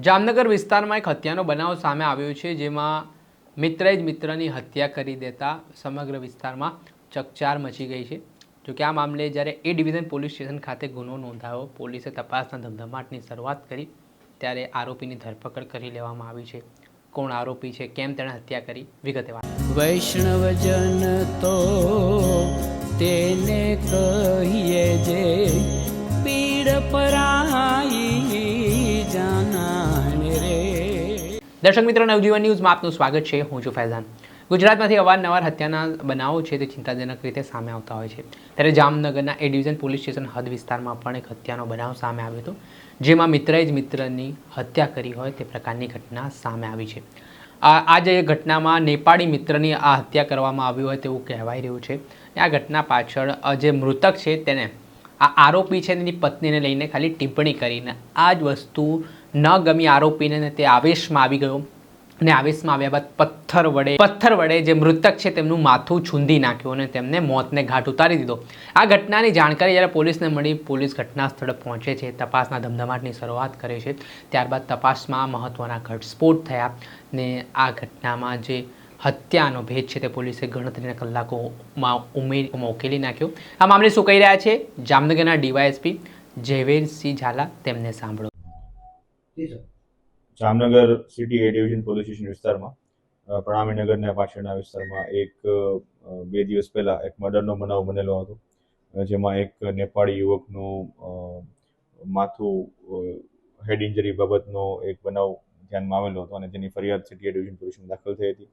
જામનગર વિસ્તારમાં એક હત્યાનો બનાવ સામે આવ્યો છે, જેમાં મિત્રએ જ મિત્રની હત્યા કરી દેતા સમગ્ર વિસ્તારમાં ચકચાર મચી ગઈ છે। જો કે આ મામલે જ્યારે એ ડિવિઝન પોલીસ સ્ટેશન ખાતે ગુનો નોંધાયો, પોલીસે તપાસના ધમધમાટની શરૂઆત કરી ત્યારે આરોપીની ધરપકડ કરી લેવામાં આવી છે। કોણ આરોપી છે, કેમ તેણે હત્યા કરી, વિગતે વાત। વૈષ્ણવજન તો તેને કહીએ જે પીડ પરાઈ જાનાને રે। દર્શક મિત્રો, નવજીવન ન્યૂઝમાં આપનું સ્વાગત છે। હું છું ફૈઝાન। ગુજરાતમાંથી અવારનવાર હત્યાના બનાવો છે તે ચિંતાજનક રીતે સામે આવતા હોય છે, ત્યારે જામનગરના એ ડિવિઝન પોલીસ સ્ટેશન હદ વિસ્તારમાં પણ એક હત્યાનો બનાવ સામે આવ્યો હતો, જેમાં મિત્રએ જ મિત્રની હત્યા કરી હોય તે પ્રકારની ઘટના સામે આવી છે। આ જે ઘટનામાં નેપાળી મિત્રની આ હત્યા કરવામાં આવી હોય તેવું કહેવાઈ રહ્યું છે। આ ઘટના પાછળ જે મૃતક છે તેને આ આરોપી છે તેની પત્નીને લઈને ખાલી ટિપ્પણી કરીને આ જ વસ્તુ ન ગમી આરોપીને, તે આવેશમાં આવી ગયો અને આવેશમાં આવ્યા બાદ પથ્થર વડે જે મૃતક છે તેમનું માથું છૂંદી નાખ્યું અને તેમને મોતને ઘાટ ઉતારી દીધો। આ ઘટનાની જાણકારી જ્યારે પોલીસને મળી, પોલીસ ઘટના સ્થળે પહોંચે છે, તપાસના ધમધમાટની શરૂઆત કરે છે। ત્યારબાદ તપાસમાં મહત્ત્વના ઘટસ્ફોટ થયા ને આ ઘટનામાં જે હત્યાનો ભેદ છે તે પોલીસે ગણતરીના કલાકોમાં ઉકેલી નાખ્યો। આ મામલે શું કહી રહ્યા છે જામનગરના ડીવાયએસપી ઝવેરસિંહ ઝાલા, તેમને સાંભળો। જામનગર સિટી એ ડિવિઝન પોલીસ સ્ટેશન વિસ્તારમાં પ્રણામીનગરના પાછળના વિસ્તારમાં એક 2 દિવસ પહેલા એક મર્ડરનો બનાવ બનેલો હતો, જેમાં એક નેપાળી યુવકનું માથું હેડ ઇન્જરી બાબતનો એક બનાવ ધ્યાનમાં આવેલો હતો અને તેની ફરિયાદ સિટી એ ડિવિઝન પોલીસમાં દાખલ થઈ હતી,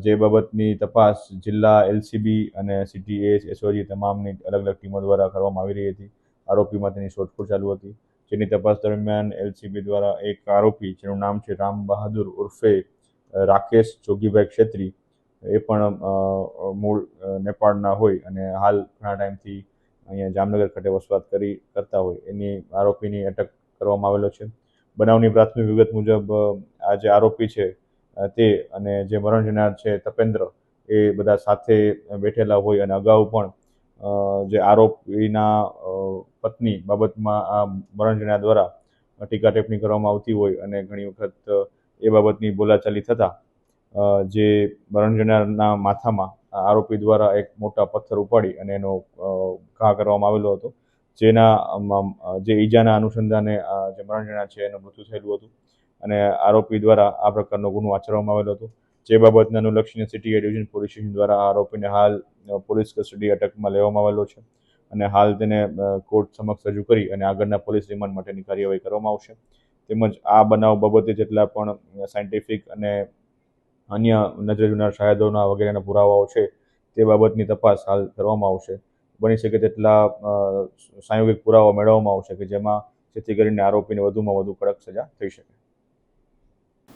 જે બાબતની તપાસ જિલ્લા એલસીબી અને સિટી એસઓજી તમામની અલગ અલગ ટીમો દ્વારા કરવામાં આવી રહી હતી। આરોપીમાં તેની શોધખોળ ચાલુ હતી, જેની તપાસ દરમિયાન એલસીબી દ્વારા એક આરોપી જેનું નામ છે રામ બહાદુર ઉર્ફે રાકેશ જોગીભાઈ ક્ષેત્રી, એ પણ મૂળ નેપાળના હોય અને હાલ ઘણા ટાઈમથી અહીંયા જામનગર ખાતે વસવાટ કરતા હોય, એની આરોપીની અટક કરવામાં આવેલો છે। બનાવની પ્રાથમિક વિગત મુજબ આ જે આરોપી છે તે અને જે મરણ જનાર છે તપેન્દ્ર, એ બધા સાથે બેઠેલા હોય અને અગાઉ પણ જે આરોપીના પત્ની બાબતમાં આ મરણ જનાર દ્વારા ટીકા ટિપ્પણી કરવામાં આવતી હોય અને ઘણી વખત એ બાબતની બોલાચાલી થતાં જે મરણ જનારના માથામાં આરોપી દ્વારા એક મોટા પથ્થર ઉપાડી અને એનો ઘા કરવામાં આવેલો હતો, જેના જે ઈજાના અનુસંધાને જે મરણ જનાર છે એનું મૃત્યુ થયેલું હતું અને આરોપી દ્વારા આ પ્રકારનો ગુનો આચરવામાં આવેલો હતો, જે બાબતને અનુલક્ષીને સિટી એ ડિવિઝન પોલીસ સ્ટેશન દ્વારા આરોપીને હાલ પોલીસ કસ્ટડી અટકમાં લેવામાં આવેલો છે અને હાલ તેને કોર્ટ સમક્ષ રજૂ કરી અને આગળના પોલીસ રિમાન્ડ માટેની કાર્યવાહી કરવામાં આવશે। તેમજ આ બનાવ બાબતે જેટલા પણ સાયન્ટિફિક અને અન્ય નજરે જોનાર શાયદોના વગેરેના પુરાવાઓ છે તે બાબતની તપાસ હાલ કરવામાં આવશે। બની શકે તેટલા સાયોગિક પુરાવા મેળવવામાં આવશે કે જેથી કરીને આરોપીને વધુમાં વધુ કડક સજા થઈ શકે।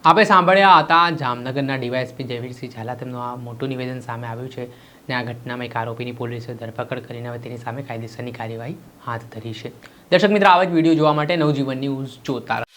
આપણે સાંભળ્યા હતા જામનગરના ડીવાયએસપી ઝવેરસિંહ ઝાલા, તેમનું આ મોટું નિવેદન સામે આવ્યું છે ને આ ઘટનામાં એક આરોપીની પોલીસે ધરપકડ કરીને હવે તેની સામે કાયદેસરની કાર્યવાહી હાથ ધરી છે। દર્શક મિત્રો, આવા જ વિડીયો જોવા માટે નવજીવન ન્યૂઝ જોતા રહો।